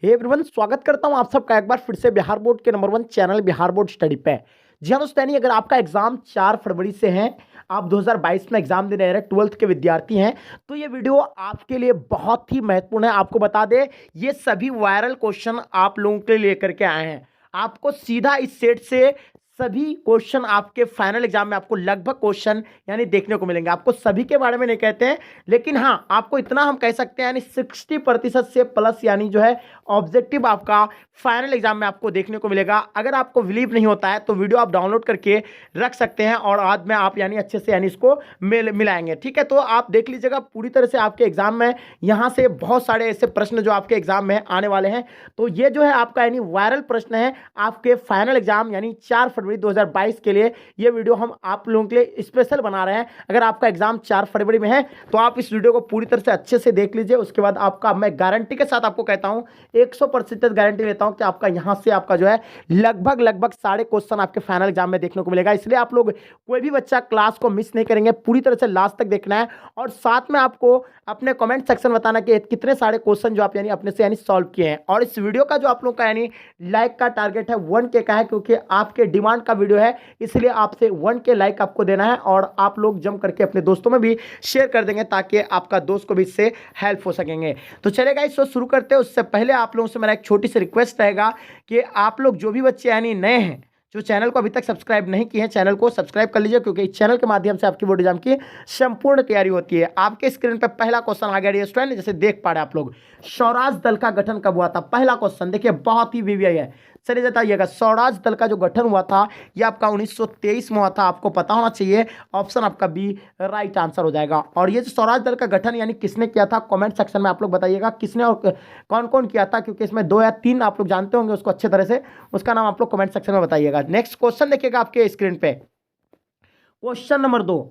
Hey everyone, स्वागत करता हूं आप सबका एक बार फिर से बिहार बोर्ड के number 1 channel Bihar board study पे। जी हाँ दोस्तों, यानी अगर आपका एग्जाम 4 फरवरी से है, आप 2022 में एग्जाम देने रहे 12th के विद्यार्थी हैं, तो ये वीडियो आपके लिए बहुत ही महत्वपूर्ण है। आपको बता दें, ये सभी वायरल क्वेश्चन आप लोगों के लिए लेकर के आए हैं। आपको सीधा इस सेट से सभी क्वेश्चन आपके फाइनल एग्जाम में आपको लगभग क्वेश्चन यानी देखने को मिलेंगे। आपको सभी के बारे में नहीं कहते हैं, लेकिन हाँ, आपको इतना हम कह सकते हैं यानी 60% से प्लस यानी जो है ऑब्जेक्टिव आपका फाइनल एग्जाम में आपको देखने को मिलेगा। अगर आपको बिलीव नहीं होता है तो वीडियो आप डाउनलोड करके रख सकते हैं और बाद में आप यानी अच्छे से यानी इसको मिलाएंगे। ठीक है, तो आप देख लीजिएगा पूरी तरह से आपके एग्जाम में यहाँ से बहुत सारे ऐसे प्रश्न जो आपके एग्जाम में आने वाले हैं। तो ये जो है आपका यानी वायरल प्रश्न है आपके फाइनल एग्जाम यानी 4 फरवरी 2022 के लिए। ये वीडियो हम आप लोगों के लिए स्पेशल बना रहे हैं। अगर आपका एग्जाम 4 फरवरी में है तो आप इस वीडियो को पूरी तरह से अच्छे से देख लीजिए। उसके बाद आपका मैं गारंटी के साथ आपको कहता हूं, 100% गारंटी देता हूं कि आपका यहां से आपका जो है लगभग सारे क्वेश्चन आपके फाइनल एग्जाम में देखने को मिलेगा। इसलिए आप लोग कोई भी बच्चा क्लास को मिस नहीं करेंगे, पूरी तरह से लास्ट तक देखना है और साथ में आपको अपने कमेंट सेक्शन बताना कि कितने सारे क्वेश्चन जो आप यानी अपने से यानी सॉल्व किए हैं। और इस वीडियो का जो आप लोग का यानी लाइक का टारगेट है 1K का है, क्योंकि आपके डिमांड का वीडियो है, इसलिए आपसे 1K लाइक आपको देना है और आप लोग जम करके अपने दोस्तों में भी शेयर कर देंगे ताकि आपका दोस्त को भी इससे हेल्प हो सकेंगे। तो चलेगा, इस वक्त शुरू करते हैं। उससे पहले आप लोगों से मेरा एक छोटी सी रिक्वेस्ट रहेगा कि आप लोग जो भी बच्चे यानी नए हैं, जो चैनल को अभी तक सब्सक्राइब नहीं किए हैं, चैनल को सब्सक्राइब कर लीजिए, क्योंकि इस चैनल के माध्यम से आपकी बोर्ड एग्जाम की संपूर्ण तैयारी होती है। आपके स्क्रीन पर पहला क्वेश्चन आ गया स्टूडेंट, जैसे देख पा रहे हैं आप लोग। स्वराज दल का गठन कब हुआ था? पहला क्वेश्चन देखिए, बहुत ही वीवीआई है। चलिए बताइएगा, स्वराज दल का जो गठन हुआ था ये आपका 1923 में हुआ था। आपको पता होना चाहिए, ऑप्शन आपका बी राइट आंसर हो जाएगा। और ये जो स्वराज दल का गठन यानी किसने किया था, कमेंट सेक्शन में आप लोग बताइएगा किसने और कौन कौन किया था, क्योंकि इसमें 2 या 3 आप लोग जानते होंगे उसको अच्छे तरह से, उसका नाम आप लोग कमेंट सेक्शन में बताइएगा। नेक्स्ट क्वेश्चन देखिएगा आपके स्क्रीन पे, क्वेश्चन नंबर 2,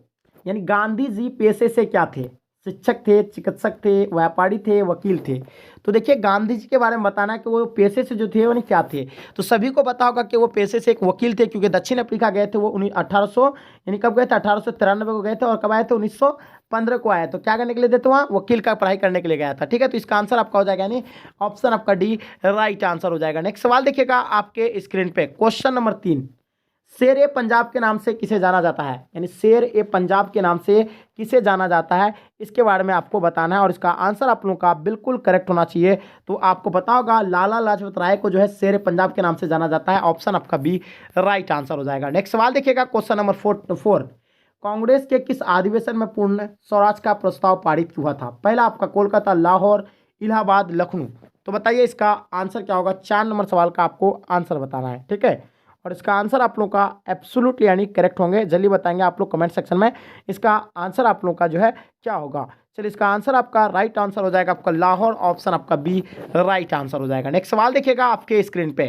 यानी गांधी जी पेशे से क्या थे? शिक्षक थे, चिकित्सक थे, व्यापारी थे, वकील थे? तो देखिए, गांधी जी के बारे में बताना है कि वो पेशे से जो थे यानी क्या थे। तो सभी को पता होगा कि वो पेशे से एक वकील थे, क्योंकि दक्षिण अफ्रीका गए थे वो 1800 यानी कब गए थे? 1893 को गए थे। और कब आए थे? 1915 को आए। तो क्या करने के लिए देते वहाँ? वकील का पढ़ाई करने के लिए गया था। ठीक है, तो इसका आंसर आपका हो जाएगा यानी ऑप्शन आपका डी राइट आंसर हो जाएगा। नेक्स्ट सवाल देखिएगा आपके स्क्रीन पे, क्वेश्चन नंबर 3, शेर ए पंजाब के नाम से किसे जाना जाता है? यानी शेर ए पंजाब के नाम से किसे जाना जाता है, इसके बारे में आपको बताना है और इसका आंसर आप लोगों का बिल्कुल करेक्ट होना चाहिए। तो आपको पता होगा, लाला लाजपत राय को जो है शेर ए पंजाब के नाम से जाना जाता है। ऑप्शन आपका बी राइट आंसर हो जाएगा। नेक्स्ट सवाल देखिएगा, क्वेश्चन नंबर 4, कांग्रेस के किस अधिवेशन में पूर्ण स्वराज का प्रस्ताव पारित हुआ था? पहला आपका कोलकाता, लाहौर, इलाहाबाद, लखनऊ। तो बताइए इसका आंसर क्या होगा? 4 नंबर सवाल का आपको आंसर बताना है। ठीक है, और इसका आंसर आप लोगों का एब्सोल्युटली यानी करेक्ट होंगे। जल्दी बताएंगे आप लोग कमेंट सेक्शन में इसका आंसर आप लोगों का जो है क्या होगा। चलिए, इसका आंसर आपका राइट आंसर हो जाएगा आपका लाहौर। ऑप्शन आपका बी राइट आंसर हो जाएगा। नेक्स्ट सवाल देखिएगा आपके स्क्रीन पे,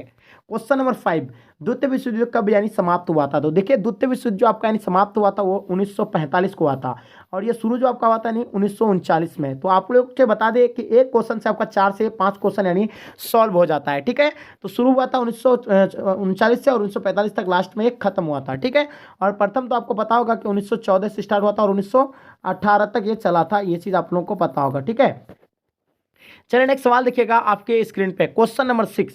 क्वेश्चन नंबर 5, द्वितीय विश्व युद्ध कब यानी समाप्त हुआ था? तो देखिए, द्वितीय विश्व युद्ध जो आपका यानी समाप्त हुआ था वो 1945 को हुआ था और ये शुरू जो आपका हुआ था यानी 1939 में। तो आप लोग के बता दें कि एक क्वेश्चन से आपका 4 से 5 क्वेश्चन यानी सॉल्व हो जाता है। ठीक है, तो शुरू हुआ था 1939 से और 1945 तक लास्ट में एक खत्म हुआ था। ठीक है, और प्रथम तो आपको पता होगा कि 1914 से स्टार्ट हुआ था और 1918 तक ये चला था। ये चीज़ आप लोगों को पता होगा। ठीक है, चलिए नेक्स्ट सवाल देखिएगा आपके स्क्रीन पे, क्वेश्चन नंबर 6,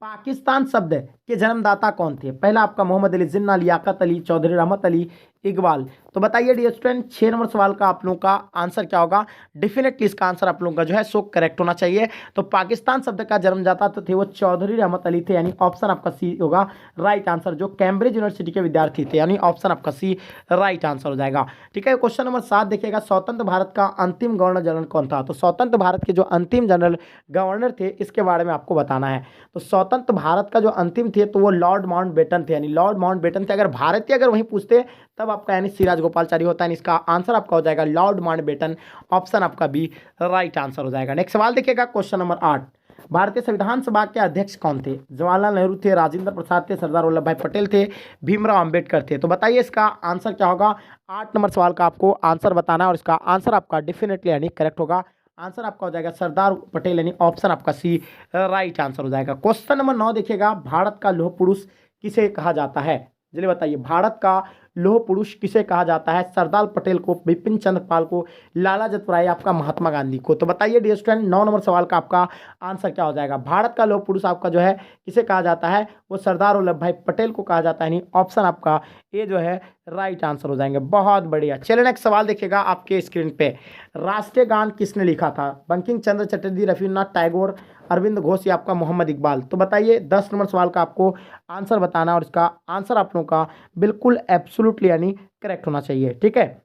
पाकिस्तान शब्द के जन्मदाता कौन थे? पहला आपका मोहम्मद अली जिन्ना, लियाकत अली, चौधरी रहमत अली, इकबाल। तो बताइए डियर स्टूडेंट, 6 नंबर सवाल का आप लोगों का आंसर क्या होगा? डेफिनेटली इसका आंसर आप लोगों का जो है सो करेक्ट होना चाहिए। तो पाकिस्तान शब्द का जन्मदाता तो थे वो चौधरी रहमत अली थे, यानी ऑप्शन आपका सी होगा राइट आंसर, जो कैम्ब्रिज यूनिवर्सिटी के विद्यार्थी थे, यानी ऑप्शन आपका सी राइट आंसर हो जाएगा। ठीक है, क्वेश्चन नंबर 7 देखिएगा, स्वतंत्र भारत का अंतिम गवर्नर जनरल कौन था? तो स्वतंत्र भारत के जो अंतिम जनरल गवर्नर थे इसके बारे में आपको बताना है। तो स्वतंत्र भारत का जो अंतिम थे तो वो लॉर्ड माउंटबेटन थे, यानी लॉर्ड माउंटबेटन थे। अगर भारतीय अगर वहीं पूछते तब आपका यानी सिराज गोपालचारी होता है। इसका आंसर आपका हो जाएगा लॉर्ड माउंटबेटन। ऑप्शन आपका बी राइट आंसर हो जाएगा। नेक्स्ट सवाल देखिएगा, क्वेश्चन नंबर 8, भारतीय संविधान सभा के अध्यक्ष कौन थे? जवाहरलाल नेहरू थे, राजेंद्र प्रसाद थे, सरदार वल्लभ भाई पटेल थे, भीमराव अंबेडकर थे। तो बताइए इसका आंसर क्या होगा? 8 नंबर सवाल का आपको आंसर बताना है और इसका आंसर आपका डेफिनेटली यानी करेक्ट होगा। आंसर आपका हो जाएगा सरदार पटेल, यानी ऑप्शन आपका सी राइट आंसर हो जाएगा। क्वेश्चन नंबर 9 देखिएगा, भारत का लौह पुरुष किसे कहा जाता है? चलिए बताइए, भारत का लोह पुरुष किसे कहा जाता है? सरदार पटेल को, बिपिन चंद्र पाल को, लाला लाजपत राय, आपका महात्मा गांधी को। तो बताइए डियर स्टूडेंट, 9 नंबर सवाल का आपका आंसर क्या हो जाएगा? भारत का लोह पुरुष आपका जो है किसे कहा जाता है? वो सरदार वल्लभ भाई पटेल को कहा जाता है। नहीं, ऑप्शन आपका ए जो है राइट आंसर हो जाएंगे। बहुत बढ़िया। चलिए नेक्स्ट सवाल देखिएगा आपके स्क्रीन पे। राष्ट्रीय गान किसने लिखा था? बंकिम चंद्र चटर्जी, रविन्द्रनाथ टैगोर, अरविंद घोष या आपका मोहम्मद इकबाल। तो बताइए 10 नंबर सवाल का आपको आंसर बताना है और इसका आंसर आप लोगों का बिल्कुल एब्सोल्युटली यानी करेक्ट होना चाहिए। ठीक है,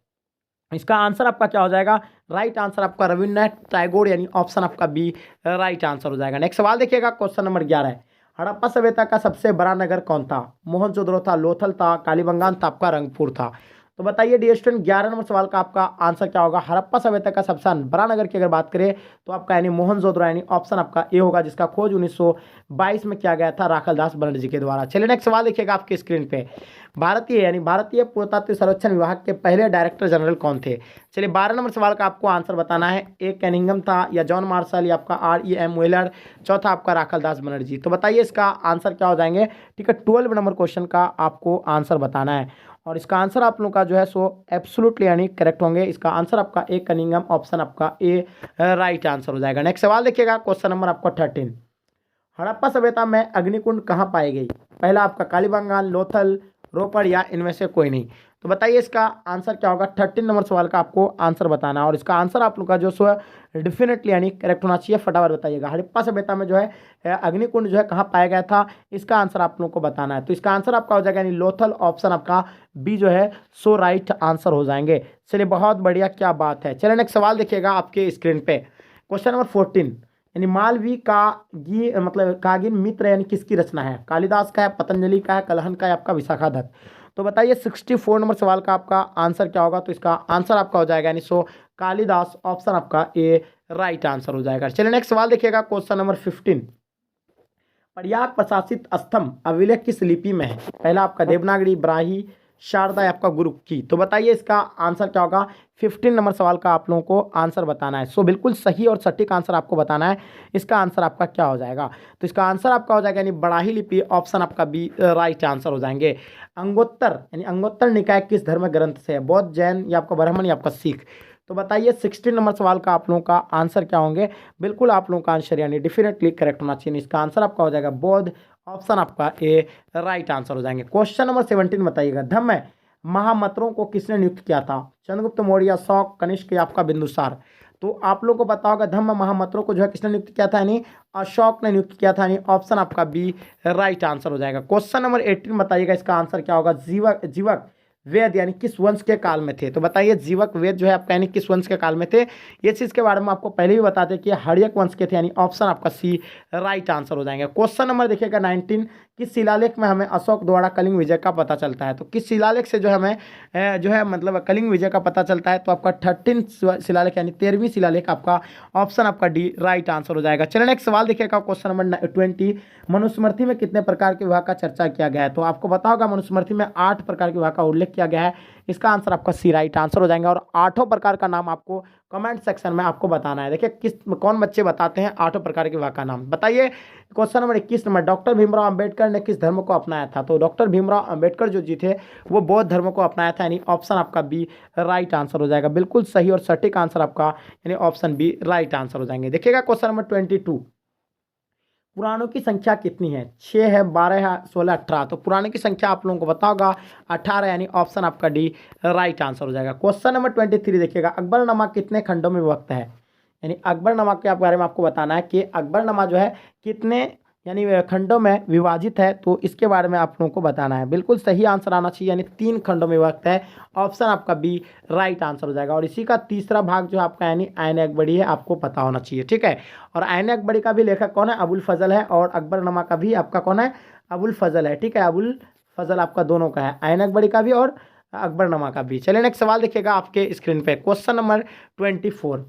इसका आंसर आपका क्या हो जाएगा? राइट आंसर आपका रविन्द्रनाथ टैगोर यानी ऑप्शन आपका बी राइट आंसर हो जाएगा। नेक्स्ट सवाल देखिएगा, क्वेश्चन नंबर 11 है। हड़प्पा सभ्यता का सबसे बड़ा नगर कौन था? मोहनजोदड़ो था, लोथल था, कालीबंगान था, आपका रंगपुर था। तो बताइए डियर स्टूडेंट, 11 नंबर सवाल का आपका आंसर क्या होगा? हड़प्पा सभ्यता का सबसे बड़ा नगर की अगर बात करें तो आपका यानी मोहनजोदड़ो यानी ऑप्शन आपका ए होगा, जिसका खोज 1922 में किया गया था राखल दास बनर्जी के द्वारा। चलिए नेक्स्ट सवाल देखिएगा आपके स्क्रीन पे। भारतीय पुरातत्व सर्वेक्षण विभाग के पहले डायरेक्टर जनरल कौन थे? चलिए 12 नंबर सवाल का आपको आंसर बताना है। ए कैनिंगम था, या जॉन मार्शल, या आपका REM व्हीलर, चौथा आपका राखल दास बनर्जी। तो बताइए इसका आंसर क्या हो जाएंगे? ठीक है, 12 नंबर क्वेश्चन का आपको आंसर बताना है और इसका आंसर आप लोगों का जो है सो एब्सोल्युटली यानी करेक्ट होंगे। इसका आंसर आपका ए कनिंगम, ऑप्शन आपका ए राइट आंसर हो जाएगा। नेक्स्ट सवाल देखिएगा, क्वेश्चन नंबर आपका 13। हड़प्पा सभ्यता में अग्निकुंड कहाँ पाई गई? पहला आपका कालीबंगान, लोथल, रोपड़ या इनमें से कोई नहीं। तो बताइए इसका आंसर क्या होगा? 13 नंबर सवाल का आपको आंसर बताना है और इसका आंसर आप लोग का जो सो डेफिनेटली यानी करेक्ट होना चाहिए। फटाफट बताइएगा। हड़प्पा सभ्यता में जो है अग्निकुंड जो है कहाँ पाया गया था, इसका आंसर आप लोग को बताना है। तो इसका आंसर आपका हो जाएगा यानी लोथल, ऑप्शन आपका बी जो है सो राइट आंसर हो जाएंगे। चलिए बहुत बढ़िया, क्या बात है। चलिए नेक्स्ट सवाल देखिएगा आपके स्क्रीन पे। क्वेश्चन नंबर 14 यानी मालवी का मतलब कागिन मित्र यानी किसकी रचना है? कालिदास का है, पतंजलि का है, कलहन का है, आपका विशाखा दत्त। तो बताइए 64 नंबर सवाल का आपका आंसर क्या होगा? तो इसका आंसर आपका हो जाएगा यानी सो कालिदास, ऑप्शन आपका ए राइट आंसर हो जाएगा। चलिए नेक्स्ट सवाल देखिएगा, क्वेश्चन नंबर 15। प्रयाग प्रशासित स्तंभ अभिलेख किस लिपि में है? पहला आपका देवनागरी, ब्राही, शारदा या आपका गुरु की। तो बताइए इसका आंसर क्या होगा? 15 नंबर सवाल का आप लोगों को आंसर बताना है। सो बिल्कुल सही और सटीक आंसर आपको बताना है। इसका आंसर आपका क्या हो जाएगा? तो इसका आंसर आपका हो जाएगा यानी बड़ाही लिपि, ऑप्शन आपका बी राइट आंसर हो जाएंगे। अंगोत्तर यानी अंगोत्तर निकाय किस धर्म ग्रंथ से है? बौद्ध, जैन या आपका ब्राह्मण या आपका सिख। तो बताइए 16 नंबर सवाल का आप लोगों का आंसर क्या होंगे? बिल्कुल आप लोगों का आंसर यानी डेफिनेटली करेक्ट होना चाहिए। इसका आंसर आपका हो जाएगा बौद्ध, ऑप्शन आपका ए राइट आंसर हो जाएंगे। क्वेश्चन नंबर 17 बताइएगा। धम्म महामंत्रों को किसने नियुक्त किया था? चंद्रगुप्त मौर्य, शौक, कनिष्क या आपका बिंदुसार। तो आप लोगों को पता होगा धम्म महामंत्रों को जो है किसने नियुक्त किया था? यानी अशोक ने नियुक्त किया था। यानी ऑप्शन आपका बी राइट आंसर हो जाएगा। क्वेश्चन नंबर 18 बताइएगा, इसका आंसर क्या होगा? जीवक वेद यानी किस वंश के काल में थे? तो बताइए जीवक वेद जो है आपका यानी किस वंश के काल में थे? ये चीज़ के बारे में आपको पहले भी बताते कि हड़यक वंश के थे। यानी ऑप्शन आपका सी राइट आंसर हो जाएंगे। क्वेश्चन नंबर देखिएगा 19। किस शिलालेख में हमें अशोक द्वारा कलिंग विजय का पता चलता है? तो किस शिलालेख से जो हमें जो है मतलब कलिंग विजय का पता चलता है? तो आपका 13 शिलालेख यानी 13वीं शिलालेख आपका ऑप्शन आपका डी राइट आंसर हो जाएगा। चलिए नेक्स्ट सवाल देखिएगा, क्वेश्चन नंबर 20। मनुस्मृति में कितने प्रकार के विवाह का चर्चा किया गया है? तो आपको पता होगा मनुस्मृति में 8 प्रकार के विवाह का उल्लेख किया गया है। इसका आंसर आपका सी राइट आंसर हो जाएगा और 8 प्रकार का नाम आपको कमेंट सेक्शन में आपको बताना है। देखिए कौन बच्चे बताते हैं 8 प्रकार के विवाह का नाम? बताइए question number 21 number. Doctor Bhimrao Ambedkar ने किस धर्म को अपनाया था? तो डॉक्टर भीमराव अंबेडकर जो जी थे वो बौद्ध धर्म को अपनाया था। यानी ऑप्शन आपका बी राइट आंसर हो जाएगा। बिल्कुल सही और सटीक आंसर आपका यानी ऑप्शन बी राइट आंसर हो जाएंगे। देखिएगा क्वेश्चन नंबर 22। पुराणों की संख्या कितनी है? 6 है, 12 है, 16, 18। तो पुराणों की संख्या आप लोगों को पता होगा 18 यानी ऑप्शन आपका डी राइट आंसर हो जाएगा। क्वेश्चन नंबर 23 देखिएगा। अकबरनामा कितने खंडों में विभक्त है? यानी अकबरनामा के बारे में आपको बताना है कि अकबरनामा जो है कितने यानी खंडों में विभाजित है। तो इसके बारे में आप लोगों को बताना है। बिल्कुल सही आंसर आना चाहिए। यानी 3 खंडों में विभक्त है, ऑप्शन आपका बी राइट आंसर हो जाएगा। और इसी का तीसरा भाग जो आपका यानी आईन अकबरी है, आपको पता होना चाहिए। ठीक है, और आईन अकबरी का भी लेखक कौन है? अबुल फजल है। और अकबरनामा का भी आपका कौन है? अबुल फजल है। ठीक है, अबुल फजल आपका दोनों का है, आईन अकबरी का भी और अकबरनामा का भी। चलिए नेक्स्ट सवाल देखिएगा आपके स्क्रीन पे। Question number 24।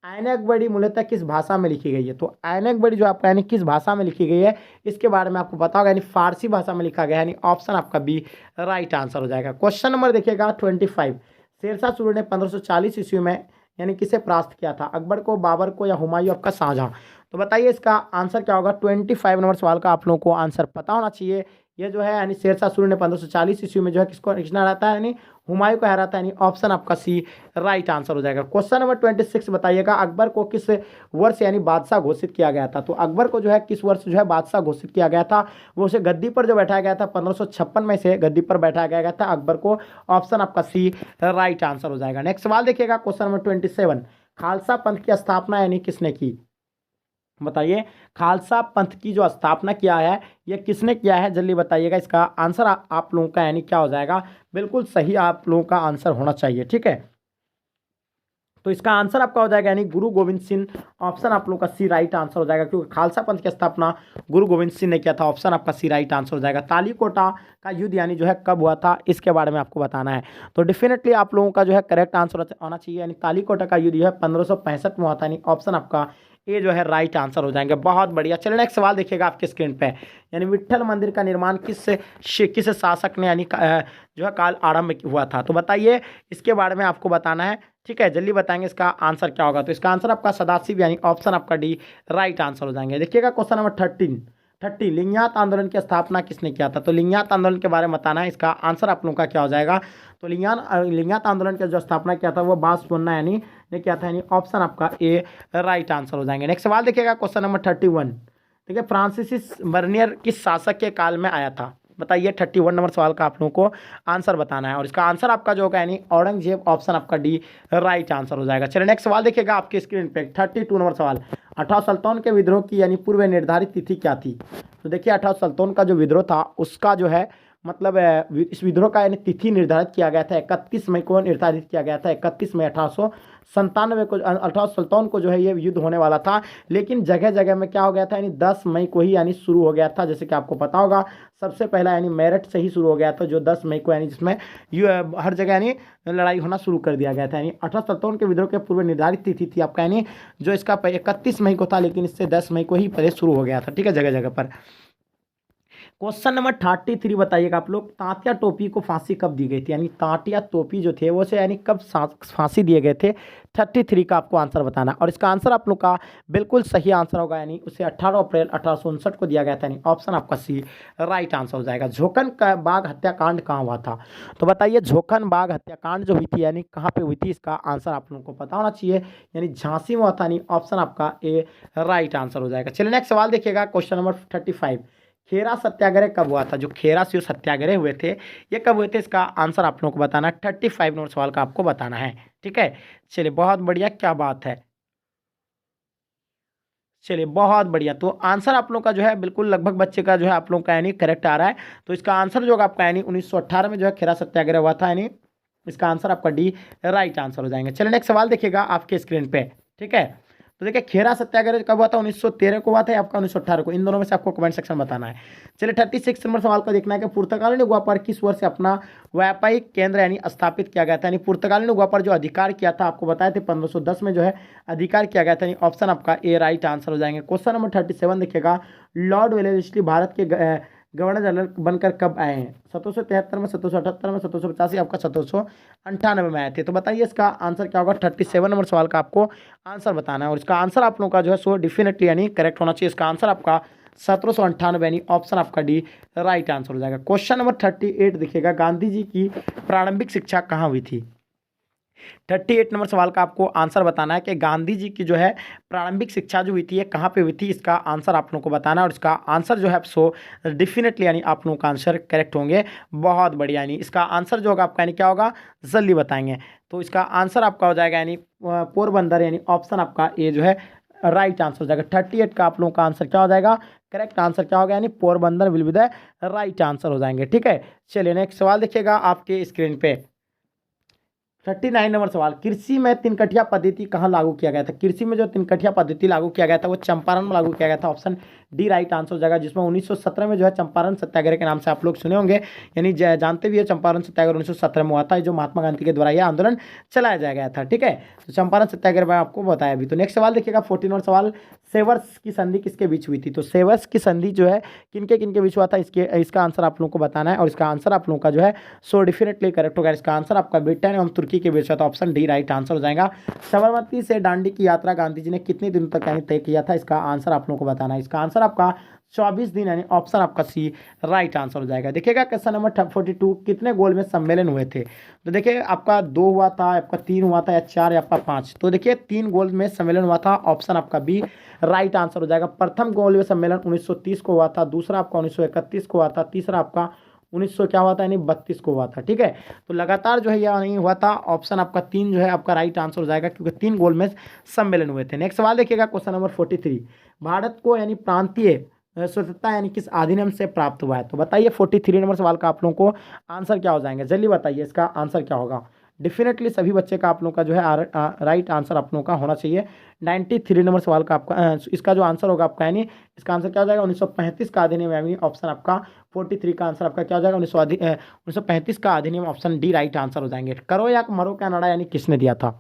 आईन अकबरी मूलतः किस भाषा में लिखी गई है? तो आईन अकबरी जो आपका यानी किस भाषा में लिखी गई है, इसके बारे में आपको पता होगा। यानी फारसी भाषा में लिखा गया है। यानी ऑप्शन आपका बी राइट आंसर हो जाएगा। क्वेश्चन नंबर देखिएगा 25। शेरशाह सूरी ने 1540 ईस्वी में यानी किसे परास्त किया था? अकबर को, बाबर को या हुमायूं आपका शाहजहां। तो बताइए इसका आंसर क्या होगा? 25 नंबर सवाल का आप लोगों को आंसर पता होना चाहिए। ये जो है यानी शेरशाह सूरी ने 1540 ईस्वी में जो है किसने हराता है, यानी हुमायूं को हराता है, यानी ऑप्शन आपका सी राइट आंसर हो जाएगा। क्वेश्चन नंबर 26 बताइएगा, अकबर को किस वर्ष यानी बादशाह घोषित किया गया था। तो अकबर को जो है किस वर्ष जो है बादशाह घोषित किया गया था, वो उसे गद्दी पर जो बैठाया गया था 1556 में से गद्दी पर बैठाया गया था अकबर को, ऑप्शन आपका सी राइट आंसर हो जाएगा। नेक्स्ट सवाल देखिएगा, क्वेश्चन नंबर 27, खालसा पंथ की स्थापना यानी किसने की। बताइए, खालसा पंथ की जो स्थापना किया है ये किसने किया है, जल्दी बताइएगा। इसका आंसर आप लोगों का यानी क्या हो जाएगा, बिल्कुल सही आप लोगों का आंसर होना चाहिए, ठीक है। तो इसका आंसर आपका हो जाएगा यानी गुरु गोविंद सिंह, ऑप्शन आप लोगों का सी राइट आंसर हो जाएगा, क्योंकि खालसा पंथ की स्थापना गुरु गोविंद सिंह ने किया था, ऑप्शन आपका सी राइट आंसर हो जाएगा। तालीकोटा का युद्ध यानी जो है कब हुआ था, इसके बारे में आपको बताना है। तो डेफिनेटली आप लोगों का जो है करेक्ट आंसर आना चाहिए, यानी तालीकोटा का युद्ध जो है 1565 में हुआ था, यानी ऑप्शन आपका ये जो है राइट आंसर हो जाएंगे। बहुत बढ़िया। चलिए नेक्स्ट सवाल देखिएगा आपके स्क्रीन पे, यानी विट्ठल मंदिर का निर्माण किस शासक ने यानी जो है काल आरंभ हुआ था। तो बताइए, इसके बारे में आपको बताना है, ठीक है, जल्दी बताएंगे इसका आंसर क्या होगा। तो इसका आंसर आपका सदाशिव यानी ऑप्शन आपका डी राइट आंसर हो जाएंगे। देखिएगा क्वेश्चन नंबर 30 लिंगायत आंदोलन की स्थापना किसने किया था। तो लिंगायत आंदोलन के बारे में बताना है, इसका आंसर आप लोगों का क्या हो जाएगा। तो लिंगायत आंदोलन की जो स्थापना किया था वो बासवन्ना यानी ने किया था, यानी ऑप्शन आपका ए राइट आंसर हो जाएंगे। नेक्स्ट सवाल देखिएगा क्वेश्चन नंबर 31, देखिए फ्रांसिस बर्नियर किस शासक के काल में आया था। बताइए, 31 नंबर सवाल का आप लोगों को आंसर बताना है, और इसका आंसर आपका जो होगा यानी औरंगजेब, ऑप्शन आपका डी राइट आंसर हो जाएगा। चलिए नेक्स्ट सवाल देखिएगा आपके स्क्रीन पे, 32 नंबर सवाल, अठारह सुल्तान के विद्रोह की यानी पूर्व निर्धारित तिथि क्या थी। तो देखिए, अठारह सुल्तान का जो विद्रोह था उसका जो है मतलब इस विद्रोह का यानी तिथि निर्धारित किया गया था 31 मई को निर्धारित किया गया था, 31 मई 1897 को अठारह सुल्तान को जो है ये युद्ध होने वाला था, लेकिन जगह जगह में क्या हो गया था, यानी 10 मई को ही यानी शुरू हो गया था। जैसे कि आपको पता होगा, सबसे पहला यानी मेरठ से ही शुरू हो गया था, जो 10 मई को यानी जिसमें हर जगह यानी लड़ाई होना शुरू कर दिया गया था। यानी अठारह सुल्तान के विद्रोह के पूर्व निर्धारित तिथि थी आपका, यानी जो इसका 31 मई को था, लेकिन इससे 10 मई को ही पहले शुरू हो गया था, ठीक है, जगह जगह पर। क्वेश्चन नंबर 33 बताइएगा आप लोग, तांतिया टोपी को फांसी कब दी गई थी, यानी तांतिया टोपी जो थे वो से यानी कब फांसी दिए गए थे। 33 का आपको आंसर बताना, और इसका आंसर आप लोग का बिल्कुल सही आंसर होगा, यानी उसे 18 अप्रैल 1859 को दिया गया था, यानी ऑप्शन आपका सी राइट आंसर हो जाएगा। झोंकन का बाग हत्याकांड कहाँ हुआ था। तो बताइए, झोंकन बाग हत्याकांड जो हुई थी यानी कहाँ पे हुई थी, इसका आंसर आप लोगों को पता होना चाहिए, यानी झांसी में हुआ था, यानी ऑप्शन आपका ए राइट आंसर हो जाएगा। चलिए नेक्स्ट सवाल देखिएगा, क्वेश्चन नंबर 35, खेरा सत्याग्रह कब हुआ था। जो खेरा शिव सत्याग्रह हुए थे ये कब हुए थे, इसका आंसर आप लोगों को बताना है। 35 नंबर सवाल का आपको बताना है, ठीक है। चलिए बहुत बढ़िया, क्या बात है, चलिए बहुत बढ़िया। तो आंसर आप लोगों का जो है बिल्कुल लगभग बच्चे का जो है आप लोगों का यानी करेक्ट आ रहा है। तो इसका आंसर जो होगा आपका यानी 1918 में जो है खेरा सत्याग्रह हुआ था, यानी इसका आंसर आपका डी राइट आंसर हो जाएंगे। चलिए नेक्स्ट सवाल देखिएगा आपके स्क्रीन पे, ठीक है। तो देखिए, खेरा सत्याग्रह कब हुआ था, 1913 को हुआ था या आपका 1918 को, इन दोनों में से आपको कमेंट सेक्शन बताना है। चलिए 36 नंबर सवाल का देखना है कि पुर्तगाली गोवा पर किस वर्ष से अपना व्यापारिक केंद्र यानी स्थापित किया गया था। यानी पुर्तगाली गोवा पर जो अधिकार किया था, आपको बताए थे 1510 में जो है अधिकार किया गया था, यानी ऑप्शन आपका ए राइट आंसर हो जाएंगे। क्वेश्चन नंबर 37 देखिएगा, लॉर्ड वेलेस्ली भारत के गवर्नर जनरल बनकर कब आए हैं। 1773 में, 1778 में, 1785, आपका 1798 में आए थे। तो बताइए इसका आंसर क्या होगा। 37 नंबर सवाल का आपको आंसर बताना है, और इसका आंसर आप लोगों का जो है सो डेफिनेटली यानी करेक्ट होना चाहिए। इसका आंसर आपका 1798 यानी ऑप्शन आपका डी राइट आंसर हो जाएगा। क्वेश्चन नंबर 38 देखिएगा, गांधी जी की प्रारंभिक शिक्षा कहाँ हुई थी। 38 नंबर सवाल का आपको आंसर बताना है कि गांधी जी की जो है प्रारंभिक शिक्षा जो हुई थी ये कहाँ पे हुई थी, इसका आंसर आप लोगों को बताना है, और इसका आंसर जो है सो डेफिनेटली यानी आप लोगों का आंसर करेक्ट होंगे। बहुत बढ़िया, यानी इसका आंसर जो होगा आपका यानी क्या होगा, जल्दी बताएंगे। तो इसका आंसर आपका हो जाएगा यानी पोरबंदर, यानी ऑप्शन आपका ए जो है राइट आंसर हो जाएगा। 38 का आप लोगों का आंसर क्या हो जाएगा, करेक्ट आंसर क्या होगा, यानी Porbandar will be the right answer हो जाएंगे, ठीक है। चलिए नेक्स्ट सवाल देखिएगा आपके स्क्रीन पे, 39 नंबर सवाल, कृषि में तिनकठिया पद्धति कहाँ लागू किया गया था। कृषि में जो तिनकठिया पद्धति लागू किया गया था वो चंपारण में लागू किया गया था, ऑप्शन डी राइट आंसर हो जाएगा, जिसमें 1917 में जो है चंपारण सत्याग्रह के नाम से आप लोग सुने होंगे, यानी जानते भी है चंपारण सत्याग्रह 1917 में हुआ था, जो महात्मा गांधी के द्वारा यह आंदोलन चलाया जाया गया था, ठीक है। तो चंपारण सत्याग्रह मैं आपको बताया अभी। तो नेक्स्ट सवाल देखिएगा, 14 नंबर सवाल, सेवर्स की संधि किसके बीच हुई थी। तो सेवर्स की संधि जो है किनके किनके बीच हुआ था, इसका आंसर आप लोगों को बताना है, और इसका आंसर आप लोगों का जो है सो डेफिनेटली करेक्ट होगा। इसका आंसर आपका ब्रिटेन एवं तुर्की के बीच हुआ था, ऑप्शन डी राइट आंसर हो जाएगा। साबरमती से दांडी की यात्रा गांधी जी ने कितने दिनों तक यानी तय किया था, इसका आंसर आप लोगों को बताना है। इसका आंसर आपका 24 दिन, यानी ऑप्शन आपका सी राइट आंसर हो जाएगा। देखिएगा क्वेश्चन नंबर 42, कितने गोल में सम्मेलन हुए थे? तो देखिए आपका 2 हुआ था, आपका 3 हुआ था, या 4, या आपका 5। तो देखिए 3 गोल में सम्मेलन हुआ था, ऑप्शन आपका बी राइट आंसर हो जाएगा। प्रथम गोल में सम्मेलन 1930 को हुआ था, दूसरा आपका 1931 को हुआ था, तीसरा आपका 1900 क्या हुआ था, यानी 32 को हुआ था। ठीक है, तो लगातार जो है यह नहीं हुआ था, ऑप्शन आपका 3 जो है आपका राइट आंसर हो जाएगा, क्योंकि 3 गोल में सम्मेलन हुए थे। नेक्स्ट सवाल देखिएगा क्वेश्चन नंबर 43, भारत को यानी प्रांतीय स्वतंत्रता यानी किस अधिनियम से प्राप्त हुआ है? तो बताइए 43 नंबर सवाल का आप लोगों को आंसर क्या हो जाएंगे, जल्दी बताइए इसका आंसर क्या होगा। डेफिनेटली सभी बच्चे का आप लोगों का जो है राइट आंसर आप लोगों का होना चाहिए। 93 नंबर सवाल का आपका इसका जो आंसर होगा आपका, यानी इसका आंसर क्या हो जाएगा, 1935 का अधिनियम, यानी ऑप्शन आपका 43 का आंसर आपका क्या हो जाएगा, 1935 का अधिनियम, ऑप्शन डी राइट आंसर हो जाएंगे। करो या मरो का नारा यानी किसने दिया था?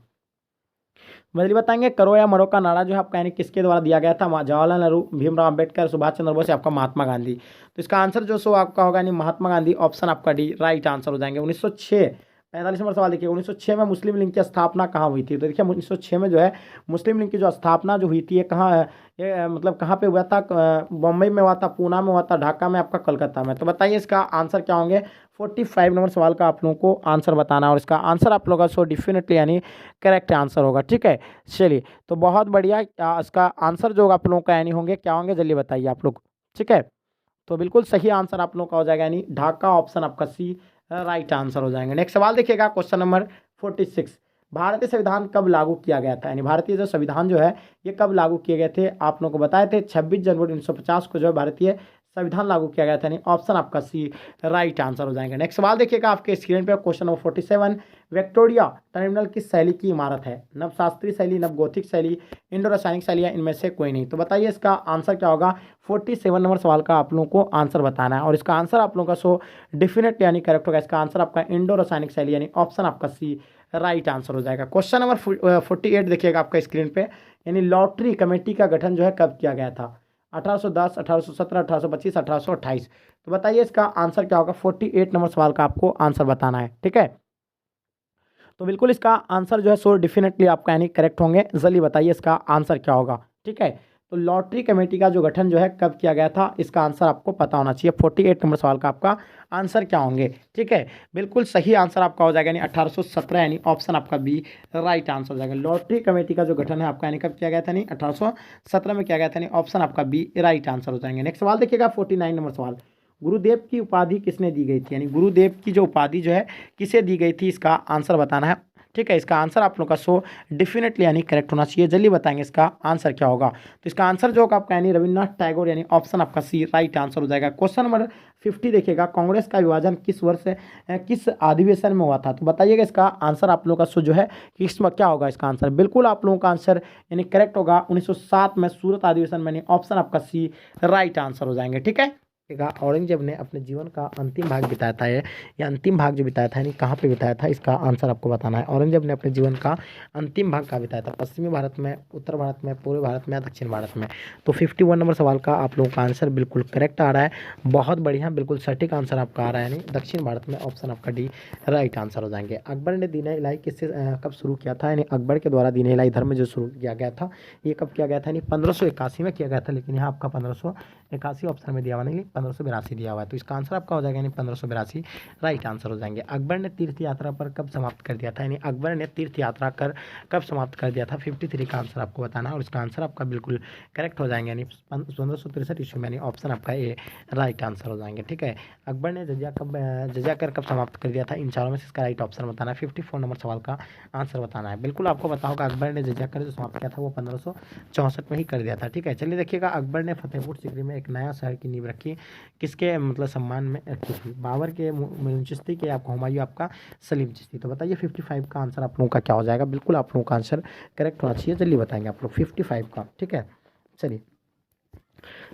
जल्दी बताएंगे, करो या मरो का नारा जो है आपका यानी किसके द्वारा दिया गया था? जवाहरलाल नेहरू, भीमराव अंबेडकर, सुभाष चंद्र बोस, या आपका महात्मा गांधी। तो इसका आंसर जो सो आपका होगा यानी महात्मा गांधी, ऑप्शन आपका डी राइट आंसर हो जाएंगे। 1906, 45 नंबर सवाल देखिए, 1906 में मुस्लिम लीग की स्थापना कहाँ हुई थी? तो देखिए 1906 में जो है मुस्लिम लीग की जो स्थापना जो हुई थी, ये कहाँ ये मतलब कहाँ पे हुआ था? बम्बई में हुआ था, पूना में हुआ था, ढाका में, आपका कलकत्ता में। तो बताइए इसका आंसर क्या होंगे? 45 नंबर सवाल का आप लोगों को आंसर बताना है, और इसका आंसर आप लोगों का सो डेफिनेटली यानी करेक्ट आंसर होगा। ठीक है, चलिए तो बहुत बढ़िया। इसका आंसर जो आप लोगों का यानी होंगे क्या होंगे, जल्दी बताइए आप लोग। ठीक है, तो बिल्कुल सही आंसर आप लोगों का हो जाएगा, यानी ढाका, ऑप्शन आपका सी राइट आंसर हो जाएंगे। नेक्स्ट सवाल देखिएगा क्वेश्चन नंबर 46, भारतीय संविधान कब लागू किया गया था? यानी भारतीय जो संविधान जो है ये कब लागू किए गए थे? आप लोगों को बताए थे 26 जनवरी 1950 को जो है भारतीय संविधान लागू किया गया था, यानी ऑप्शन आपका सी राइट आंसर हो जाएंगे। नेक्स्ट सवाल देखिएगा आपके स्क्रीन पे क्वेश्चन नंबर 47, विक्टोरिया टर्मिनल किस शैली की इमारत है? नवशास्त्रीय शैली, नवगोथिक शैली, इंडो रासायनिक शैली, या इनमें से कोई नहीं? तो बताइए इसका आंसर क्या होगा। 47 नंबर सवाल का आप लोगों को आंसर बताना है, और इसका आंसर आप लोगों का सो डेफिनेट यानी करेक्ट होगा। इसका आंसर आपका इंडो रासायनिक शैली, यानी ऑप्शन आपका सी राइट आंसर हो जाएगा। क्वेश्चन नंबर 48 देखिएगा आपका स्क्रीन पे, यानी लॉटरी कमेटी का गठन जो है कब किया गया था? 1810, 1817, 1825, 1828। तो बताइए इसका आंसर क्या होगा। 48 नंबर सवाल का आपको आंसर बताना है। ठीक है, तो बिल्कुल इसका आंसर जो है सो डेफिनेटली आपका यानी करेक्ट होंगे। जल्दी बताइए इसका आंसर क्या होगा। ठीक है, तो लॉटरी कमेटी का जो गठन जो है कब किया गया था, इसका आंसर आपको पता होना चाहिए। 48 नंबर सवाल का आपका आंसर क्या होंगे। ठीक है, बिल्कुल सही आंसर आपका हो जाएगा, यानी 1817, यानी ऑप्शन आपका बी राइट आंसर हो जाएगा। लॉटरी कमेटी का जो गठन है आपका यानी कब किया गया था? यानी 1817 में किया गया था, यानी ऑप्शन आपका बी राइट आंसर हो जाएंगे। नेक्स्ट सवाल देखिएगा 49 नंबर सवाल, गुरुदेव की उपाधि किसने दी गई थी? यानी गुरुदेव की जो उपाधि जो है किसे दी गई थी, इसका आंसर बताना है। ठीक है, इसका आंसर आप लोग का सो डेफिनेटली यानी करेक्ट होना चाहिए। जल्दी बताएंगे इसका आंसर क्या होगा। तो इसका आंसर जो होगा आपका यानी रविन्द्रनाथ टैगोर, यानी ऑप्शन आपका सी राइट आंसर हो जाएगा। क्वेश्चन नंबर 50 देखिएगा, कांग्रेस का विभाजन किस वर्ष किस अधिवेशन में हुआ था? तो बताइएगा इसका आंसर आप लोगों का सो जो है किसमें क्या होगा इसका आंसर। बिल्कुल आप लोगों का आंसर यानी करेक्ट होगा, 1907 में सूरत अधिवेशन में, ऑप्शन आपका सी राइट आंसर हो जाएंगे। ठीक है, औरंगजेब ने अपने जीवन का अंतिम भाग बिताया था, या अंतिम भाग जो बिताया था यानी कहाँ पे बिताया था, इसका आंसर आपको बताना है। औरंगजेब ने अपने जीवन का अंतिम भाग कहाँ बिताया था? पश्चिमी भारत में, उत्तर भारत में, पूर्वी भारत में, या दक्षिण भारत में? तो 51 नंबर सवाल का आप लोगों का आंसर बिल्कुल करेक्ट आ रहा है। बहुत बढ़िया, बिल्कुल सटीक आंसर आपका आ रहा है, यानी दक्षिण भारत में, ऑप्शन आपका डी राइट आंसर हो जाएंगे। अकबर ने दीन इलाही किससे कब शुरू किया था? यानी अकबर के द्वारा दीन इलाही धर्म जो शुरू किया गया था ये कब किया गया था? यानी 1581 में किया गया था, लेकिन यहाँ आपका 1581 ऑप्शन में दिया हुआ नहीं, 1582 दिया हुआ है। तो इसका आंसर आपका हो जाएगा यानी 1582 राइट आंसर हो जाएंगे। अकबर ने तीर्थ यात्रा पर कब समाप्त कर दिया था? यानी अकबर ने तीर्थ यात्रा कर कब समाप्त कर दिया था? 53 का आंसर आपको बताना है, और इसका आंसर आपका बिल्कुल करेक्ट हो जाएंगे, यानी 1563 ईस्वी में, यानी ऑप्शन आपका ए राइट आंसर हो जाएंगे। ठीक है, अकबर ने जजिया कर कब समाप्त कर दिया था? इन चारों में से इसका राइट ऑप्शन बताना है। 54 नंबर सवाल का आंसर बताना है। बिल्कुल आपको पता होगा अकबर ने जजिया कर जो समाप्त किया था वो 1564 में ही कर दिया था। ठीक है, चलिए देखिएगा, अकबर ने फतेहपुर सीकरी में एक नया शहर की नींव रखी, किसके मतलब सम्मान में रखी थी? बाबर के, मोइनुद्दीन चिश्ती के, आपका हुमायूं, आपका सलीम चिश्ती? तो बताइए 55 का आंसर आप लोगों का क्या हो जाएगा। बिल्कुल आप लोगों का आंसर करेक्ट होना चाहिए। जल्दी बताएंगे आप लोग 55 का। ठीक है, चलिए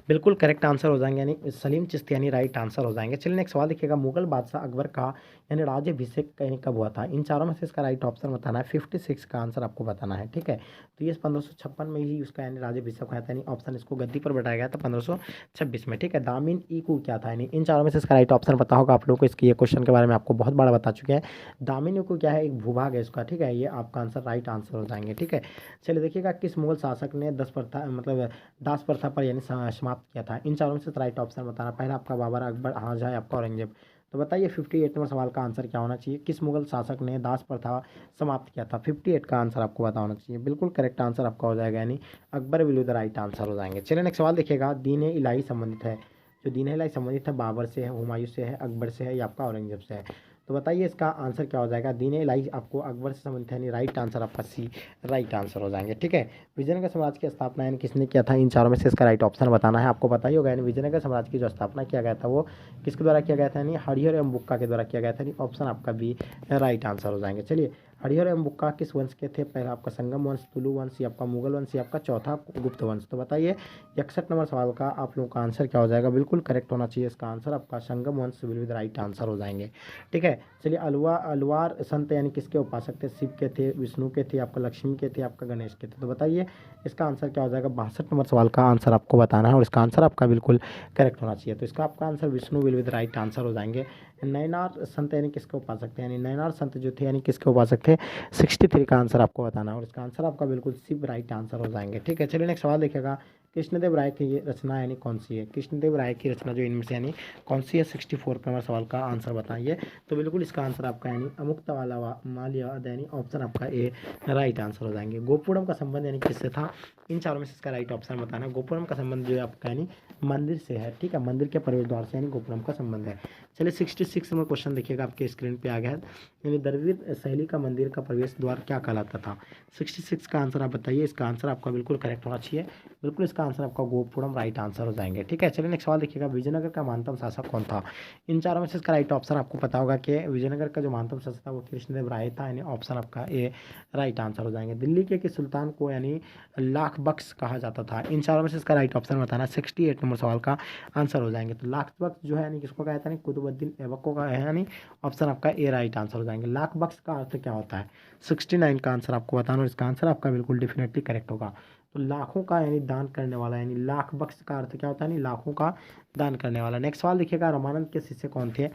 बिल्कुल करेक्ट आंसर हो जाएंगे, यानी सलीम चिश्ती यानी राइट आंसर हो जाएंगे। चलिए नेक्स्ट सवाल देखिएगा, मुगल बादशाह अकबर का यानी राज्याभिषेक कहीं कब हुआ था? इन चारों में से इसका राइट ऑप्शन बताना है। 56 का आंसर आपको बताना है। ठीक है, तो ये 1556 में ही उसका यानी राज्याभिषेक हुआ था, यानी ऑप्शन इसको गद्दी पर बैठाया गया था 1526 में। ठीक है, दामिन ईकू क्या था? यानी इन चारों में से इसका राइट ऑप्शन पता होगा आप लोगों को। इसकी ये क्वेश्चन के बारे में आपको बहुत बड़ा बता चुके हैं। दामिन ईकू क्या है? एक भूभाग है इसका। ठीक है, ये आपका आंसर राइट आंसर हो जाएंगे। ठीक है, चलिए देखिएगा, किस मुगल शासक ने 10 प्रथा मतलब दास प्रथा पर यानी समाप्त किया था? इन चारों में से राइट ऑप्शन बताना। पहला आपका बाबर, अकबर, शाहजहां, आपका औरंगजेब। तो बताइए 58 नंबर सवाल का आंसर क्या होना चाहिए? किस मुगल शासक ने दास प्रथा समाप्त किया था? 58 का आंसर आपको पता होना चाहिए। बिल्कुल करेक्ट आंसर आपका हो जाएगा, यानी Akbar will be the right answer हो जाएंगे। चलिए नेक्स्ट सवाल देखिएगा। दीन इलाही संबंधित है, जो दीन इलाही संबंधित है बाबर से है, हुमायूं से है, अकबर से है या आपका औरंगजेब से है? तो बताइए इसका आंसर क्या हो जाएगा? दीन इलाही आपको अकबर से संबंधित है, यानी राइट आंसर आपका सी राइट आंसर हो जाएंगे। ठीक है। विजयनगर साम्राज्य की स्थापना यानी किसने किया था? इन चारों में से इसका राइट ऑप्शन बताना है। आपको पता ही होगा, यानी विजयनगर साम्राज्य की जो स्थापना किया गया था वो किसके द्वारा किया गया था? यानी हरिहर एवं बुक्का के द्वारा किया गया था। यानी ऑप्शन आपका बी राइट आंसर हो जाएंगे। चलिए, हरिहर एवं बुक्का किस वंश के थे? पहला आपका संगम वंश, तुलु वंश या आपका मुगल वंश या आपका चौथा गुप्त वंश? तो बताइए 61 नंबर सवाल का आप लोगों का आंसर क्या हो जाएगा? बिल्कुल करेक्ट होना चाहिए इसका आंसर आपका संगम वंश will be the right answer हो जाएंगे। ठीक है। चलिए, अलवार संत यानी किसके उपासक थे? शिव के थे, विष्णु के थे, आपका लक्ष्मी के थे, आपका गणेश के थे? तो बताइए इसका आंसर क्या हो जाएगा? 62 नंबर सवाल का आंसर आपको बताना है और इसका आंसर आपका बिल्कुल करेक्ट होना चाहिए। तो इसका आपका answer Vishnu will be the right answer हो जाएंगे। नयनार संत यानी किसके उपासक थे? यानी नयनार संत जो थे यानी किसके उपासक थे? 63 का आंसर आपको बताना है और इसका आंसर आपका बिल्कुल सिर्फ राइट आंसर हो जाएंगे। ठीक है। चलिए नेक्स्ट सवाल देखिएगा। कृष्णदेव राय की ये रचना यानी कौन सी है? कृष्णदेव राय की रचना जो इनमें से यानी कौन सी है? 64 नंबर सवाल का आंसर बताइए। तो बिल्कुल इसका आंसर आपका यानी अमुक्तमाला माल्य यानी ऑप्शन आपका ए राइट आंसर हो जाएंगे। गोपुरम का संबंध यानी किससे था? इन चारों में से इसका राइट ऑप्शन बताना। गोपुरम का संबंध जो है आपका यानी मंदिर से है। ठीक है, मंदिर के प्रवेश द्वार से यानी गोपुरम का संबंध है। चलिए 66 नंबर क्वेश्चन देखिएगा, आपके स्क्रीन पे आ गया है। यानी द्रविड़ शैली का मंदिर का प्रवेश द्वार क्या कहलाता था? 66 का आंसर आप बताइए। इसका आंसर आपका बिल्कुल करेक्ट होना चाहिए। बिल्कुल इसका आंसर आपका गोपुरम राइट आंसर हो जाएंगे। ठीक है। चलिए नेक्स्ट सवाल देखिएगा। विजयनगर का महानतम शासक कौन था? इन चारों में से इसका राइट ऑप्शन आपको पता होगा कि विजयनगर का जो महानतम शासक था वो कृष्णदेव राय था, यानी ऑप्शन आपका ए राइट आंसर हो जाएंगे। दिल्ली के किस सुल्तान को यानी लाख बख्श कहा जाता था? इन चारों में से इसका राइट ऑप्शन बताना। 68 नंबर सवाल का आंसर हो जाएंगे। तो लाख बख्श जो है यानी किसको कहता है? कुतुबुद्दीन ऐबक को कहा है, यानी ऑप्शन आपका ए राइट आंसर हो जाएंगे। लाख बख्श का अर्थ क्या होता है? 69 का आंसर आपको बताना और इसका आंसर आपका बिल्कुल डेफिनेटली करेक्ट होगा। तो लाखों का यानी दान करने वाला, यानी लाख बख्श का अर्थ क्या होता है? यानी लाखों का दान करने वाला। नेक्स्ट सवाल देखिएगा। रामानंद के शिष्य कौन थे?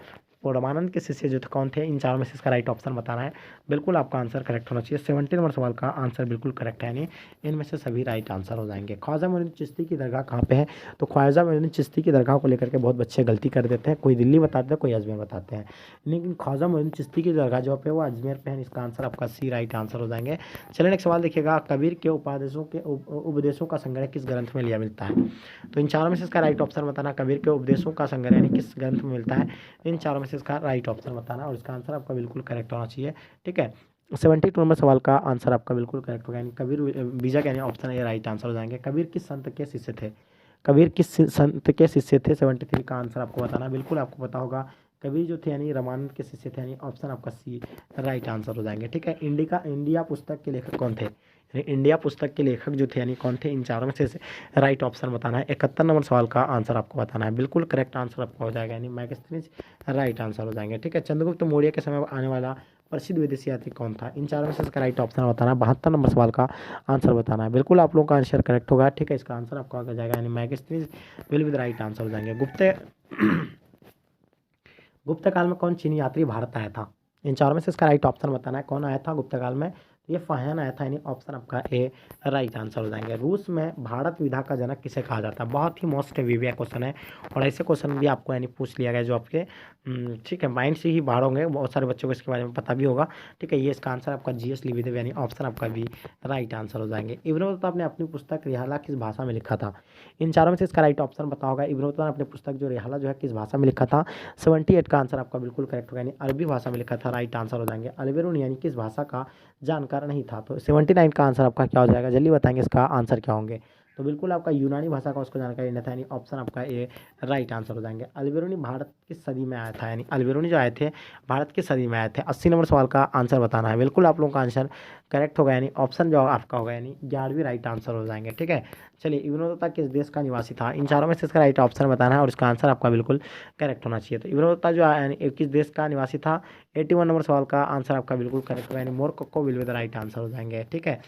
और रामानंद के शिष्य जो थे कौन थे? इन चारों में से इसका राइट ऑप्शन बताना है। बिल्कुल आपका आंसर करेक्ट होना चाहिए। 70 नंबर सवाल का आंसर बिल्कुल करेक्ट है, यानी इनमें से सभी राइट आंसर हो जाएंगे। ख्वाजा मोइनुद्दीन चिश्ती की दरगाह कहाँ पे है? तो ख्वाजा मोइनुद्दीन चिश्ती की दरगाह को लेकर के बहुत बच्चे गलती कर देते हैं। कोई दिल्ली बताते हैं, कोई अजमेर बताते हैं, लेकिन ख्वाजा मोइनुद्दीन चिश्ती की दरगाह जो है वो अजमेर पे है। इसका आंसर आपका सी राइट आंसर हो जाएंगे। चलिए नेक्स्ट सवाल देखिएगा। कबीर के उपदेशों का संग्रह किस ग्रंथ में लिया मिलता है? तो इन चारों में से इसका राइट ऑप्शन बताना। कबीर के उपदेशों का संग्रह यानी किस ग्रंथ में मिलता है? इन चारों में से इसका राइट ऑप्शन बताना और इसका आंसर आपका बिल्कुल करेक्ट होना चाहिए। ठीक है। 72 नंबर सवाल का आंसर आपका बिल्कुल करेक्ट होगा, यानी कबीर बीजक यानी ऑप्शन ए राइट आंसर हो जाएंगे। कबीर किस संत के शिष्य थे? कबीर किस संत के शिष्य थे? 73 का आंसर आपको बताना। बिल्कुल आपको पता होगा, कबीर जो थे यानी रामानंद के शिष्य थे, यानी ऑप्शन आपका सी राइट आंसर हो जाएंगे। ठीक है। इंडिया पुस्तक के लेखक कौन थे? यानी इंडिया पुस्तक के लेखक जो थे यानी कौन थे? इन चारों में से राइट ऑप्शन बताना है। 71 नंबर सवाल का आंसर आपको बताना है। बिल्कुल करेक्ट आंसर आपका हो जाएगा, यानी मैगस्थनीज राइट आंसर हो जाएंगे। ठीक है। चंद्रगुप्त मौर्य के समय आने वाला प्रसिद्ध विदेशी यात्री कौन था? इन चारों में से इसका राइट ऑप्शन बताना है। 72 नंबर सवाल का आंसर बताना है। बिल्कुल आप लोगों का आंसर करेक्ट होगा। ठीक है। इसका आंसर आपका आ जाएगा, यानी Megasthenes will be the right answer हो जाएंगे। गुप्त काल में कौन चीनी यात्री भारत आया था? इन चारों में से इसका राइट ऑप्शन बताना है। कौन आया था गुप्त काल में? ये फाहियान आया था, यानी ऑप्शन आपका ए राइट आंसर हो जाएंगे। रूस में भारत विधा का जनक किसे कहा जाता है? बहुत ही मोस्ट विविया क्वेश्चन है और ऐसे क्वेश्चन भी आपको यानी पूछ लिया गया जो आपके ठीक है माइंड से ही बाहर होंगे। बहुत सारे बच्चों को इसके बारे में पता भी होगा। ठीक है। ये इसका आंसर आपका जीएस लिविदेव यानी ऑप्शन आपका भी राइट आंसर हो जाएंगे। इब्न बतूता ने अपनी पुस्तक रिहाला किस भाषा में लिखा था? इन चारों में से इसका राइट ऑप्शन बता होगा। इब्न बतूता ने अपनी पुस्तक जो रिहाला जो है किस भाषा में लिखा था? 78 का आंसर आपका बिल्कुल करेक्ट होगा, यानी अरबी भाषा में लिखा था। राइट आंसर हो जाएंगे। अलबेरून यानी किस भाषा का जानकार नहीं था? तो 79 का आंसर आपका क्या हो जाएगा? जल्दी बताएंगे इसका आंसर क्या होंगे। तो बिल्कुल आपका यूनानी भाषा का उसको जानकारी नहीं था, यानी ऑप्शन आपका ए राइट आंसर हो जाएंगे। अलबेरूनी भारत किस सदी में आया था? यानी अलबेरूनी जो आए थे भारत किस सदी में आए थे? 80 नंबर सवाल का आंसर बताना है। बिल्कुल आप लोगों का आंसर करेक्ट होगा, यानी ऑप्शन जो आपका होगा यानी 11वीं राइट आंसर हो जाएंगे। ठीक है। चलिए, इब्न बतूता किस देश का निवासी था? इन चारों में से इसका राइट ऑप्शन बताना है और इसका आंसर आपका बिल्कुल करेक्ट होना चाहिए। तो इब्न बतूता जो यानी किस देश का निवासी था? 81 नंबर सवाल का आंसर आपका बिल्कुल करेक्ट होगा, यानी Morocco will be the right answer हो जाएंगे। ठीक है।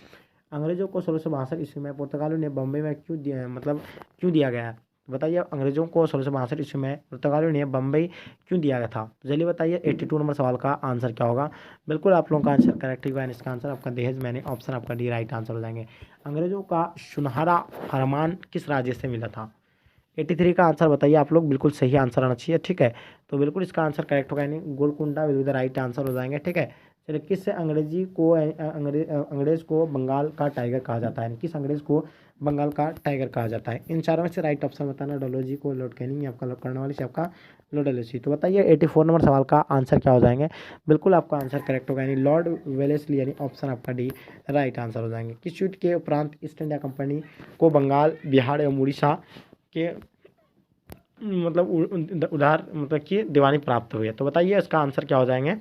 अंग्रेजों को 1662 ईस्वी में पुर्तगालियों ने बम्बई में क्यों दिया, मतलब क्यों दिया गया? बताइए, अंग्रेजों को 1662 ईस्वी में पुर्तगालियों ने बम्बई क्यों दिया गया था? जल्दी बताइए। 82 नंबर सवाल का आंसर क्या होगा? बिल्कुल आप लोगों का आंसर करेक्ट होगा, इसका आंसर आपका दहेज मैंने ऑप्शन आपका डी राइट आंसर हो जाएंगे। अंग्रेजों का सुनहरा फरमान किस राज्य से मिला था? 83 का आंसर बताइए आप लोग, बिल्कुल सही आंसर आना चाहिए, ठीक है। तो बिल्कुल इसका आंसर करेक्ट होगा, यानी Golconda will be the right answer हो जाएंगे, ठीक है। चलिए, किस अंग्रेज को बंगाल का टाइगर कहा जाता है, किस अंग्रेज को बंगाल का टाइगर कहा जाता है? इन चारों में से राइट ऑप्शन बताना। डलहौजी को, लॉर्ड कैनिंग, आपका लॉर्ड कॉर्नवालिस, आपका लॉर्ड वेलेस्ली। तो बताइए 84 नंबर सवाल का आंसर क्या हो जाएंगे? बिल्कुल आपका आंसर करेक्ट होगा, यानी लॉर्ड वेलेस्ली, यानी ऑप्शन आपका डी राइट आंसर हो जाएंगे। किस युद्ध के उपरांत ईस्ट इंडिया कंपनी को बंगाल, बिहार एवं उड़ीसा के मतलब उधार मतलब कि दीवानी प्राप्त हुई है? तो बताइए इसका आंसर क्या हो जाएंगे?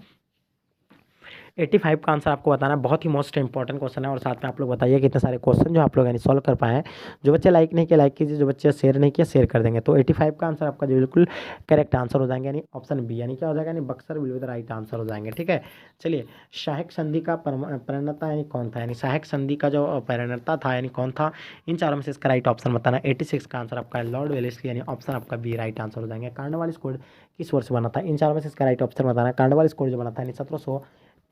85 का आंसर आपको बताना है, बहुत ही मोस्ट इंपॉर्टेंट क्वेश्चन है। और साथ में आप लोग बताइए कितने सारे क्वेश्चन जो आप लोग यानी सॉल्व कर पाए हैं। जो बच्चे लाइक नहीं किए लाइक कीजिए, जो बच्चे शेयर नहीं किए शेयर कर देंगे। तो 85 का आंसर आपका जो बिल्कुल करेक्ट आंसर हो जाएंगे, यानी ऑप्शन बी, यानी क्या हो जाएगा, यानी Buxar will be the right answer हो जाएंगे, ठीक है। चलिए, सहायक संधि का प्रणेता यानी कौन था, यानी सहायक संधि का जो प्रणेता था यानी कौन था? इन चारों में से इसका राइट ऑप्शन बताना। 86 का आंसर आपका लॉर्ड वेलेस्ली, यानी ऑप्शन आपका बी राइट आंसर हो जाएंगे। कार्नवालिस कोड किस वर्ष बना था? इन चारों में से इसका राइट ऑप्शन बताना। कार्नवालिस कोड जो बना था यानी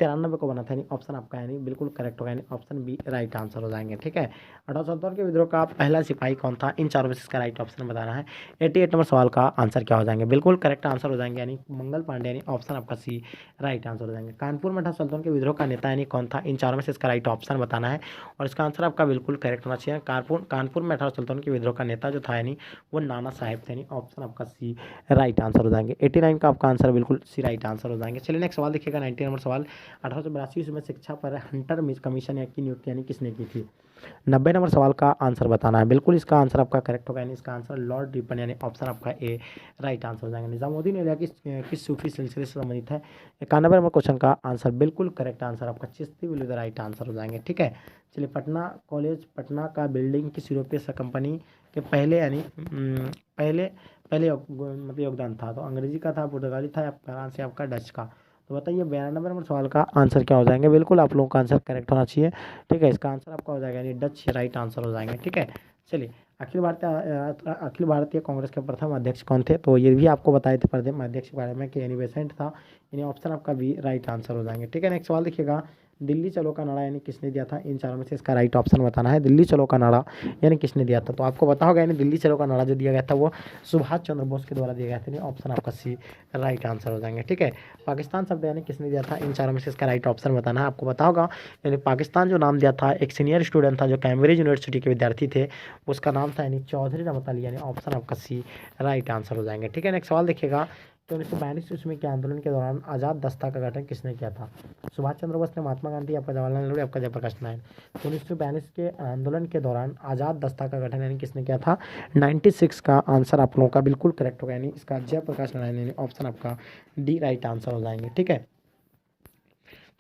1793 को बना था, यानी ऑप्शन आपका यानी बिल्कुल करेक्ट होगा, यानी ऑप्शन बी राइट आंसर हो जाएंगे, ठीक है। 1877 के विद्रोह का पहला सिपाही कौन था? इन चारों में से इसका राइट ऑप्शन बताना है। 88 नंबर सवाल का आंसर क्या हो जाएंगे? बिल्कुल करेक्ट आंसर हो जाएंगे, यानी मंगल पांडे, यानी ऑप्शन आपका सी राइट आंसर हो जाएंगे। कानपुर मठा सुल्तान के विद्रोह का नेता यानी कौन था? इन चारों में से इसका राइट ऑप्शन बताना है, और इसका आंसर आपका बिल्कुल करेक्ट होना चाहिए। कानपुर में मठा सुल्तान के विद्रोह का नेता जो था यानी वो नाना साहेब थे, यानी ऑप्शन आपका सी राइट आंसर हो जाएंगे। 89 का आपका आंसर बिल्कुल सी राइट आंसर हो जाएंगे। चलिए नेक्स्ट सवाल देखिएगा, 90 नंबर सवाल। 1882 में शिक्षा पर हंटर कमीशन की नियुक्ति यानी किसने की थी? 90 नंबर सवाल का आंसर बताना है। बिल्कुल इसका आंसर आपका करेक्ट होगा, यानी इसका आंसर लॉर्ड रिपन, यानी ऑप्शन आपका ए राइट आंसर हो जाएगा। निजामुद्दीन औलिया किस सूफी सिलसिले से संबंधित है? 91 नंबर क्वेश्चन का आंसर बिल्कुल करेक्ट आंसर आपका Chishti will be the right answer हो जाएंगे, ठीक है। चलिए, पटना कॉलेज पटना का बिल्डिंग किस यूरोपीय कंपनी के पहले यानी पहले पहले मतलब योगदान था? तो अंग्रेजी का था, पुर्तगाली था, या फ्रांस, या आपका डच का? तो बताइए 92 नंबर सवाल का आंसर क्या हो जाएंगे? बिल्कुल आप लोगों का आंसर करेक्ट होना चाहिए, ठीक है। इसका आंसर आपका हो जाएगा यानी डच राइट आंसर हो जाएंगे, ठीक है। चलिए, अखिल भारतीय कांग्रेस के प्रथम अध्यक्ष कौन थे? तो ये भी आपको बताए थे प्रथम अध्यक्ष के बारे में कि यानी बेसेंट था, यानी ऑप्शन आपका बी राइट आंसर हो जाएंगे, ठीक है। नेक्स्ट सवाल देखिएगा, दिल्ली चलो का नारा यानी किसने दिया था? इन चारों में से इसका राइट ऑप्शन बताना है। दिल्ली चलो का नारा यानी किसने दिया था? तो आपको पता होगा, यानी दिल्ली चलो का नारा जो दिया गया था वो सुभाष चंद्र बोस के द्वारा दिया गया था, यानी ऑप्शन आपका सी राइट आंसर हो जाएंगे, ठीक है। पाकिस्तान शब्द यानी किसने दिया था? इन चारों में से इसका राइट ऑप्शन बताना है। आपको पता होगा, यानी पाकिस्तान जो नाम दिया था एक सीनियर स्टूडेंट था जो कैम्ब्रिज यूनिवर्सिटी के विद्यार्थी थे, उसका नाम था यानी चौधरी रहमत अली, यानी ऑप्शन आपका सी राइट आंसर हो जाएंगे, ठीक है। नेक्स्ट सवाल देखिएगा, तो 1942 ईस्वी के आंदोलन के दौरान आज़ाद दस्ता का गठन किसने किया था? सुभाष चंद्र बोस ने, महात्मा गांधी, आपका जवाहरलाल नेहरू, आपका जयप्रकाश नारायण? तो 1942 के आंदोलन के दौरान आज़ाद दस्ता का गठन यानी किसने किया था? 96 का आंसर आप लोगों का बिल्कुल करेक्ट होगा, यानी इसका जयप्रकाश नारायण, यानी ऑप्शन आपका डी राइट आंसर हो जाएंगे, ठीक है।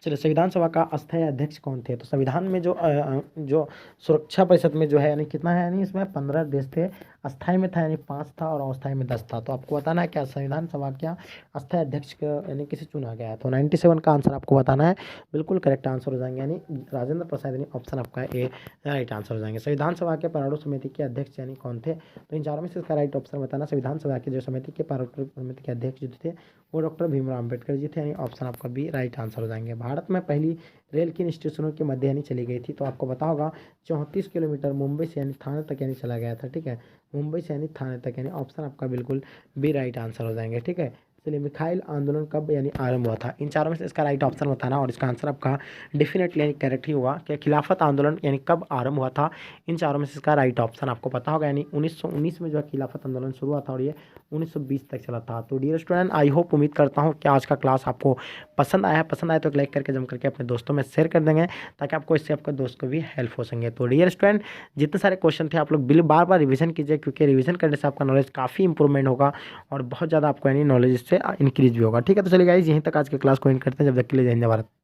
चलिए, संविधान सभा का अस्थायी अध्यक्ष कौन थे? तो संविधान में जो सुरक्षा परिषद में जो है यानी कितना है, यानी इसमें 15 देश थे। अस्थायी में था यानी 5 था, और अस्थायी में 10 था। तो आपको बताना है क्या संविधान सभा क्या अस्थायी अध्यक्ष यानी किसे चुना गया है? तो 97 का आंसर आपको बताना है, बिल्कुल करेक्ट आंसर हो जाएंगे, यानी राजेंद्र प्रसाद, यानी ऑप्शन आपका ए राइट आंसर हो जाएंगे। संविधान सभा के प्रारूप समिति के अध्यक्ष यानी कौन थे? तो इन चारों में से इसका राइट ऑप्शन बताना। संविधान सभा के जो समिति के प्रारूप समिति के अध्यक्ष जो थे वो डॉक्टर भीमराव अम्बेडकर जी थे, यानी ऑप्शन आपका बी राइट आंसर हो जाएंगे। भारत में पहली रेल किन स्टेशनों के मध्य यानी चली गई थी? तो आपको पता होगा 34 किलोमीटर मुंबई से यानी थाने तक यानी चला गया था, ठीक है। मुंबई से यानी थाने तक, यानी ऑप्शन आपका बिल्कुल बी राइट आंसर हो जाएंगे, ठीक है। चलिए, मिखाइल आंदोलन कब यानी आरंभ हुआ था? इन चारों में से इसका राइट ऑप्शन बताना, और इसका आंसर आपका डेफिनेटली यानी करेक्ट ही होगा कि खिलाफत आंदोलन यानी कब आरंभ हुआ था? इन चारों में से इसका राइट ऑप्शन आपको पता होगा, यानी 1919 में जो है खिलाफत आंदोलन शुरू हुआ था, और ये 1920 तक चला था। तो डियर स्टूडेंट, आई होप, उम्मीद करता हूँ कि आज का क्लास आपको पसंद आया। पसंद आए तो लाइक करके जम करके अपने दोस्तों में शेयर कर देंगे, ताकि आपको इससे आपके दोस्त को भी हेल्प हो सके। तो डियर स्टूडेंट, जितने सारे क्वेश्चन थे आप लोग बार बार रिवीजन कीजिए, क्योंकि रिवीजन करने से आपका नॉलेज काफ़ी इंप्रूवमेंट होगा, और बहुत ज़्यादा आपको यानी नॉलेज इससे इंक्रीज भी होगा, ठीक है। तो चलिए गाइस, यहीं तक आज के क्लास को एंड करते हैं। जब तक के लिए जय हिंद, जय भारत।